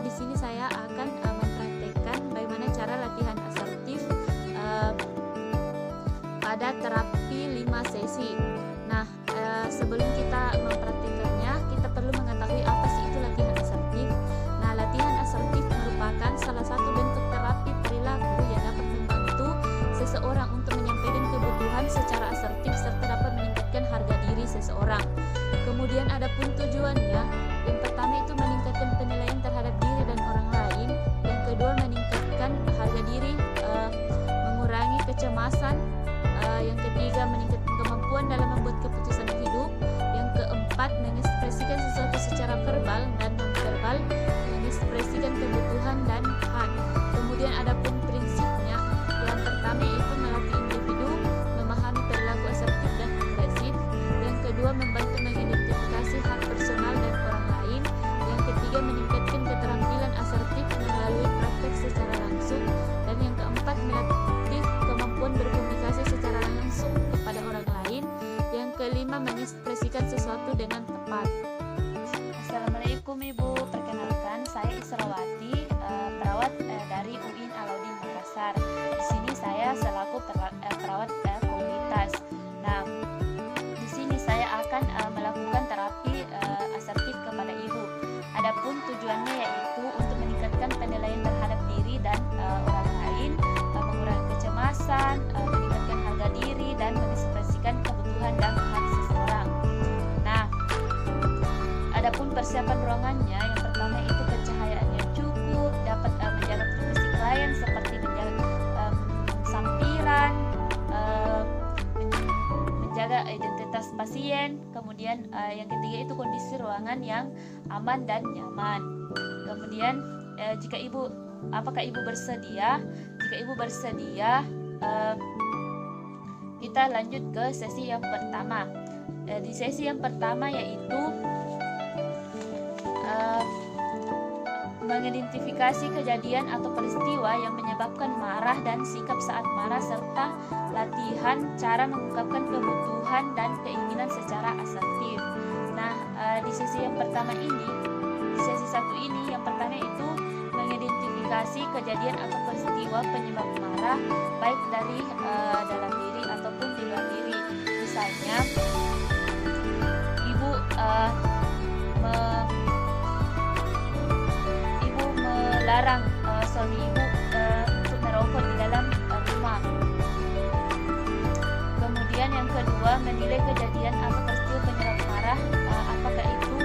di sini saya akan mempraktekkan bagaimana cara latihan asertif pada terapi 5 sesi. Nah, sebelum kita mempraktikkannya, kita perlu mengetahui apa sih itu latihan asertif. Nah, latihan asertif merupakan salah satu bentuk terapi perilaku yang dapat membantu seseorang untuk menyampaikan kebutuhan secara asertif serta dapat meningkatkan harga diri seseorang. Kemudian ada pun tujuannya. Yang pertama itu meningkatkan penilaian terhadap diri dan orang lain. Yang kedua meningkatkan harga diri, mengurangi kecemasan. Yang ketiga meningkatkan kemampuan dalam membuat keputusan hidup. Yang keempat mengekspresikan sesuatu secara verbal dan non-verbal, mengekspresikan kebutuhan dan hak. Kemudian ada pun prinsipnya. Yang pertama yaitu melatih individu memahami perilaku asertif dan agresif. Yang kedua membantu mengidentifikasi hak personal dan orang lain. Yang ketiga meningkatkan keterampilan asertif melalui praktek secara langsung. Dan yang keempat melatih kemampuan berkomunikasi secara langsung kepada orang lain. Yang kelima mengekspresikan sesuatu dengan tepat. Assalamualaikum Ibu, perkenalkan saya Israwati, perawat dari UIN Alauddin Makassar. Di sini saya selaku perawat komunitas. Nah, di sini saya akan melakukan terapi asertif kepada ibu. Adapun tujuannya yaitu untuk meningkatkan penilaian terhadap diri dan orang lain, mengurangi kecemasan, meningkatkan harga diri dan mengekspresikan kebutuhan dan hak seseorang. Nah, adapun persiapan ruangannya, yang pertama itu pencahayaan yang cukup, dapat menjaga privasi klien seperti menjaga sampiran, menjaga identitas pasien. Kemudian yang ketiga itu kondisi ruangan yang aman dan nyaman. Kemudian apakah ibu bersedia? Jika ibu bersedia, kita lanjut ke sesi yang pertama. Di sesi yang pertama yaitu mengidentifikasi kejadian atau peristiwa yang menyebabkan marah dan sikap saat marah, serta latihan cara mengungkapkan kebutuhan dan keinginan secara asertif. Nah, di sesi yang pertama ini, di sesi 1 ini, yang pertama itu mengidentifikasi kejadian atau peristiwa penyebab marah, baik dari dalam diri ataupun di luar diri. Misalnya, ibu melarang suami ibu untuk merokok di dalam rumah. Kemudian yang kedua, menilai kejadian atau peristiwa penyebab marah, apakah itu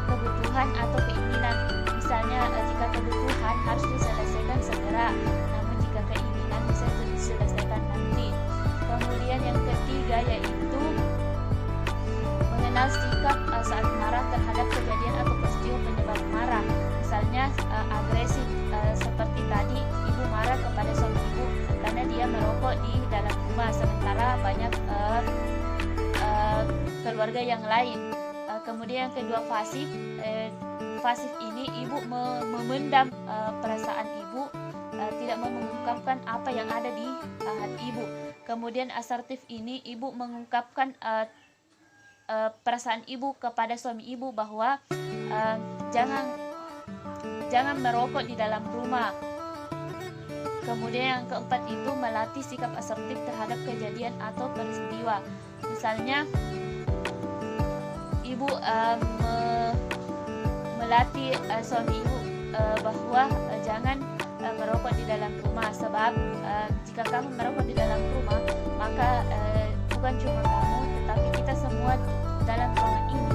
kebutuhan atau keinginan. Misalnya jika kebutuhan harus diselesaikan segera, namun jika keinginan bisa diselesaikan nanti. Kemudian yang ketiga yaitu mengenal sikap saat marah terhadap kejadian atau peristiwa penyebab marah. Misalnya agresif, seperti tadi ibu marah kepada suami ibu karena dia merokok di dalam rumah sementara banyak keluarga yang lain. Kemudian yang kedua pasif. Pasif ini ibu memendam perasaan ibu, tidak mau mengungkapkan apa yang ada di hati ibu. Kemudian asertif ini ibu mengungkapkan perasaan ibu kepada suami ibu bahwa jangan merokok di dalam rumah. Kemudian yang keempat itu melatih sikap asertif terhadap kejadian atau peristiwa. Misalnya ibu melatih suami ibu bahwa jangan merokok di dalam rumah, sebab jika kamu merokok di dalam rumah maka bukan cuma kamu tetapi kita semua dalam ruangan ini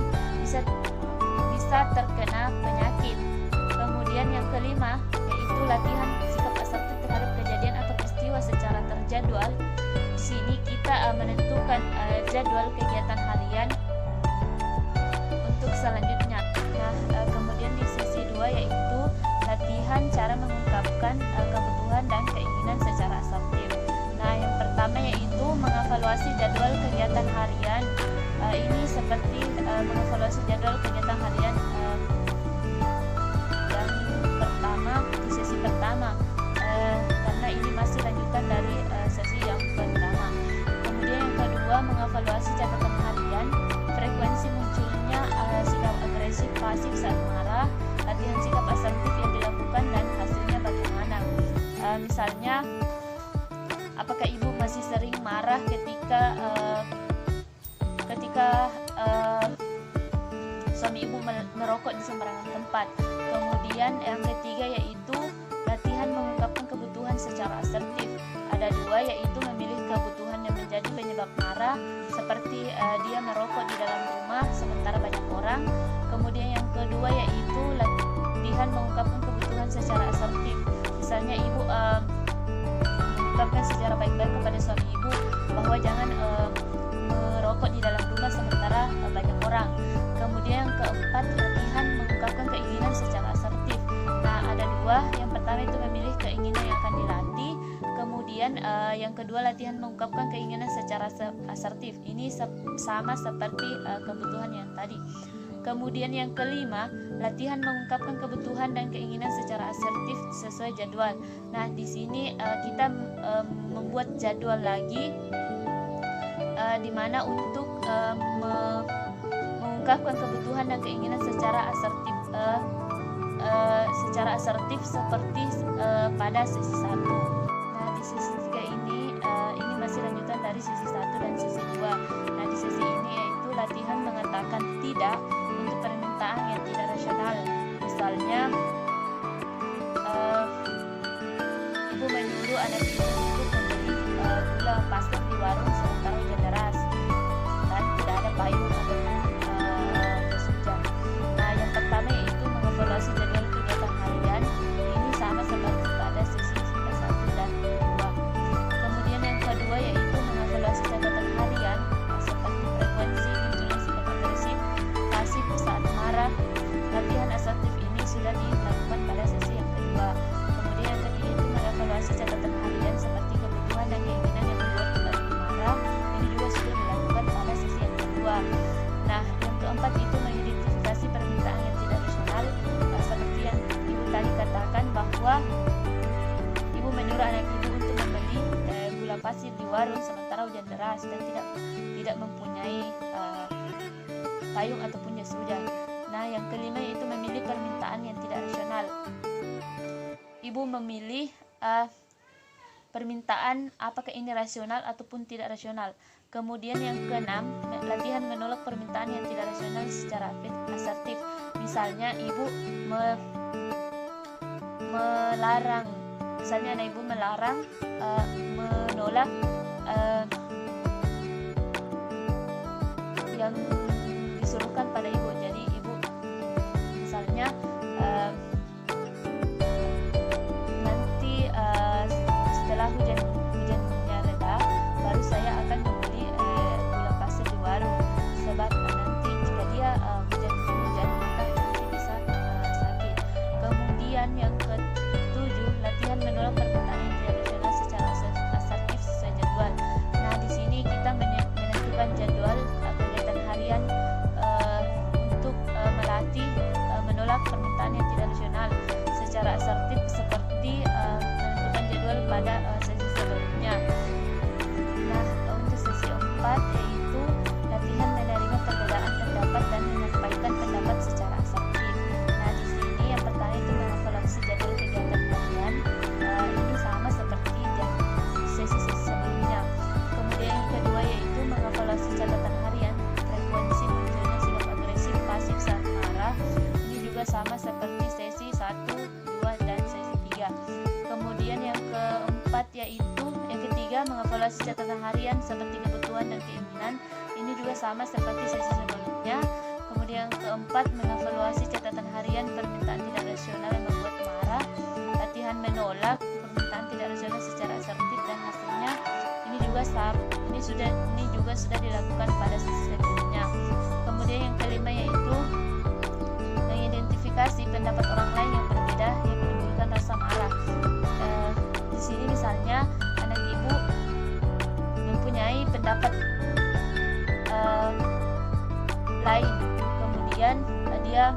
bisa terkena penyakit. Kemudian yang kelima yaitu latihan sikap asertif terhadap kejadian atau peristiwa secara terjadwal. Di sini kita menentukan jadwal kegiatan harian untuk selanjutnya. Nah, kemudian di sesi 2 yaitu latihan cara mengungkapkan kebutuhan dan keinginan secara asertif. Nah, yang pertama yaitu mengevaluasi jadwal kegiatan harian. Ini seperti mengevaluasi jadwal kegiatan harian yang pertama di sesi pertama, karena ini masih lanjutan dari sesi yang pertama. Kemudian yang kedua, mengevaluasi catatan harian, frekuensi munculnya sikap agresif pasif saat marah, latihan sikap asertif pendapat. Kemudian yang ketiga yaitu latihan mengungkapkan kebutuhan secara asertif. Ada dua, yaitu memilih kebutuhan yang menjadi penyebab marah, seperti dia merokok di dalam rumah sementara banyak orang. Kemudian yang kedua yaitu latihan mengungkapkan kebutuhan secara asertif. Misalnya ibu mengungkapkan secara baik-baik kepada suami ibu bahwa jangan merokok di dalam rumah sementara banyak orang. Kemudian yang keempat, latihan mengungkapkan keinginan secara asertif. Nah, ada dua. Yang pertama itu memilih keinginan yang akan dilatih. Kemudian yang kedua, latihan mengungkapkan keinginan secara asertif. Ini sama seperti kebutuhan yang tadi. Kemudian yang kelima, latihan mengungkapkan kebutuhan dan keinginan secara asertif sesuai jadwal. Nah, di sini kita membuat jadwal lagi di mana untuk mengungkapkan kebutuhan dan keinginan secara asertif seperti pada sesi 1. Nah, di sesi 3 ini masih lanjutan dari sesi 1 dan sesi 2. Nah, di sesi ini yaitu latihan mengatakan tidak untuk permintaan yang tidak rasional. Misalnya ibu menyuruh anak ibu untuk membeli gula pasir di warung sementara hujan deras dan tidak ada payung atau jas hujan. Nah, yang pertama yaitu mengevaluasi jadwal kegiatan harian. Ini sama seperti pada sesi 1 dan 2. Kemudian yang kedua yaitu mengevaluasi catatan harian, seperti frekuensi munculnya sikap agresif, pasif saat marah. Latihan asertif ini sudah dilakukan pada sesi yang kedua. Kemudian yang ketiga itu mengevaluasi catatan harian seperti kebutuhan dan keinginan yang membuat kita marah. Ini juga sudah dilakukan pada sesi yang kedua. Nah, yang keempat itu mengidentifikasi permintaan yang tidak rasional, seperti yang ibu tadi katakan bahwa ibu menyuruh anak ibu untuk membeli gula pasir di warung sementara hujan deras dan tidak mempunyai payung ataupun jas hujan. Nah, yang kelima yaitu memilih permintaan yang tidak rasional. Ibu memilih permintaan apakah ini rasional ataupun tidak rasional. Kemudian yang keenam, latihan menolak permintaan yang tidak rasional secara asertif. Misalnya ibu melarang, misalnya anak ibu melarang menolak yang disuruhkan pada ibu. Jadi ibu misalnya nanti setelah hujannya reda baru saya akan membeli gula pasir di warung, sebab nanti jika dia hujan maka nanti bisa sakit. Kemudian yang ketujuh, latihan menolak permintaan yang tidak rasional secara asertif sesuai jadwal. Nah, di sini kita menentukan jadwal kegiatan harian untuk melatih menolak permintaan yang tidak rasional secara asertif, seperti menentukan jadwal pada sesi sebelumnya. Nah, untuk sesi 4 yaitu latihan menerima perbedaan pendapat dan menyampaikan pendapat secara asertif. Nah, di sini yang pertama itu mengevaluasi jadwal kegiatan harian. Ini sama seperti sesi-sesi sebelumnya. Kemudian yang kedua yaitu mengevaluasi catatan harian, frekuensi munculnya sikap agresif, pasif saat marah. Ini juga sama seperti sesi 1, 2, dan sesi 3. Kemudian yang keempat yaitu yang ketiga, mengevaluasi catatan harian seperti kebutuhan dan keinginan. Ini juga sama seperti sesi sebelumnya. Kemudian yang keempat, mengevaluasi catatan harian permintaan tidak rasional yang membuat marah. Latihan menolak permintaan tidak rasional secara asertif dan hasilnya ini juga sudah dilakukan pada sesi sebelumnya. Kemudian yang kelima yaitu mengidentifikasi pendapat orang lain yang berbeda yang menimbulkan rasa marah. Di sini misalnya anak ibu mempunyai pendapat lain, kemudian dia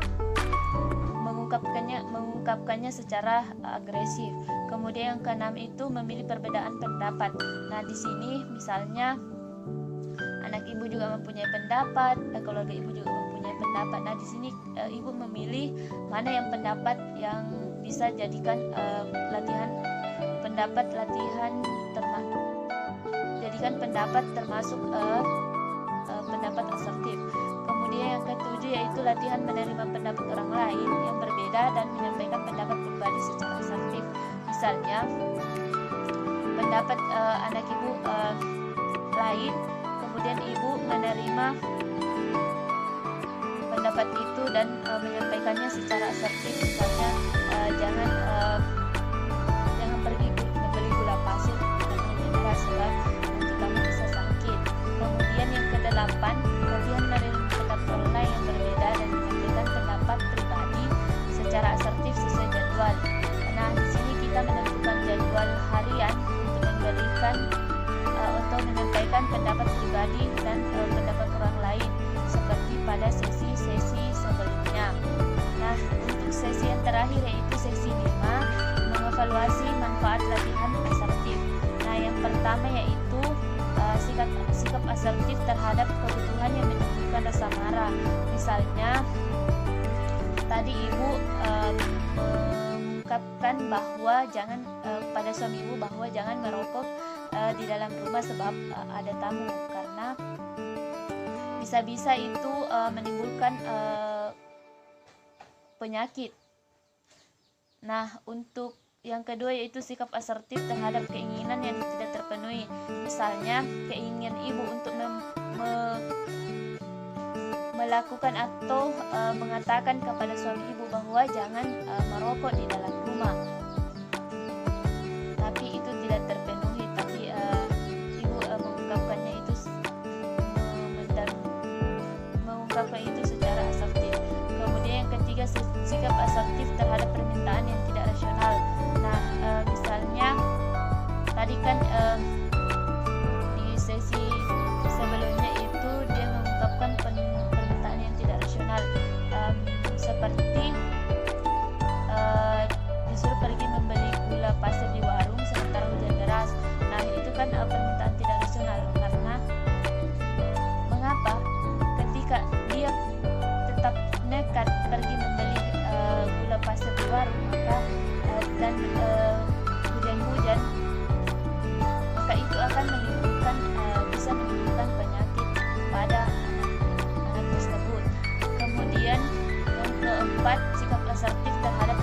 mengungkapkannya secara agresif. Kemudian yang keenam itu memilih perbedaan pendapat. Nah, di sini misalnya anak ibu juga mempunyai pendapat, keluarga ibu juga mempunyai pendapat. Nah, di sini ibu memilih mana yang pendapat yang bisa jadikan jadikan pendapat termasuk pendapat asertif. Kemudian Kemudian yang ketujuh yaitu latihan menerima pendapat orang lain yang berbeda dan menyampaikan pendapat pribadi secara asertif. Misalnya pendapat anak ibu lain, kemudian ibu menerima pendapat itu dan menyampaikannya secara asertif. Misalnya jangan pergi membeli gula pasir atau mineral sebab nanti kamu bisa sakit. Kemudian yang kedelapan, latihan menerima pendapat orang lain yang berbeda dan menyampaikan pendapat pribadi secara asertif sesuai jadwal. Nah, di sini kita menentukan jadwal harian untuk menyampaikan pendapat pribadi dan pendapat orang lain seperti pada sesi-sesi sebelumnya. Nah, untuk sesi yang terakhir yaitu sesi 5, mengevaluasi manfaat latihan asertif. Nah, yang pertama yaitu sikap asertif terhadap kebutuhan yang menimbulkan rasa marah. Misalnya tadi ibu mengungkapkan bahwa pada suami ibu bahwa jangan merokok di dalam rumah sebab ada tamu, karena bisa-bisa itu menimbulkan penyakit. Nah, untuk yang kedua yaitu sikap asertif terhadap keinginan yang tidak terpenuhi. Misalnya keinginan ibu untuk melakukan atau mengatakan kepada suami ibu bahwa jangan merokok di dalam rumah, tapi itu tidak terpenuhi, tapi ibu mengungkapkan itu secara asertif. Kemudian yang ketiga, sikap asertif terhadap permintaan yang tidak rasional. Nah, misalnya tadi kan di sesi sebelumnya itu dia mengungkapkan permintaan yang tidak rasional, seperti disuruh pergi membeli gula pasir di warung sementara hujan deras. Nah, itu kan permintaan tidak rasional, karena mengapa ketika dia tetap nekat pergi membeli gula pasir di warung dan hujan-hujan, maka itu akan bisa menimbulkan penyakit pada anak tersebut. Kemudian yang keempat, sikap asertif terhadap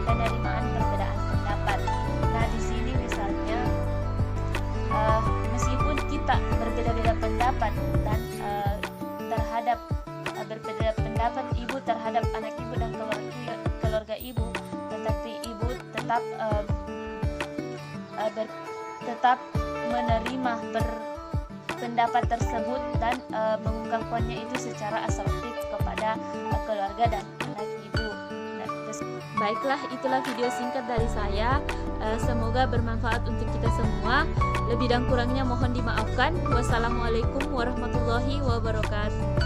penerimaan perbedaan pendapat. Nah, di sini misalnya meskipun kita berbeda-beda pendapat dan terhadap berbeda pendapat ibu terhadap anak ibu dan keluarga ibu, tetapi ibu tetap menerima pendapat tersebut dan mengungkapkannya itu secara asertif kepada keluarga dan anak ibu. Baiklah, itulah video singkat dari saya. Semoga bermanfaat untuk kita semua. Lebih dan kurangnya mohon dimaafkan. Wassalamualaikum warahmatullahi wabarakatuh.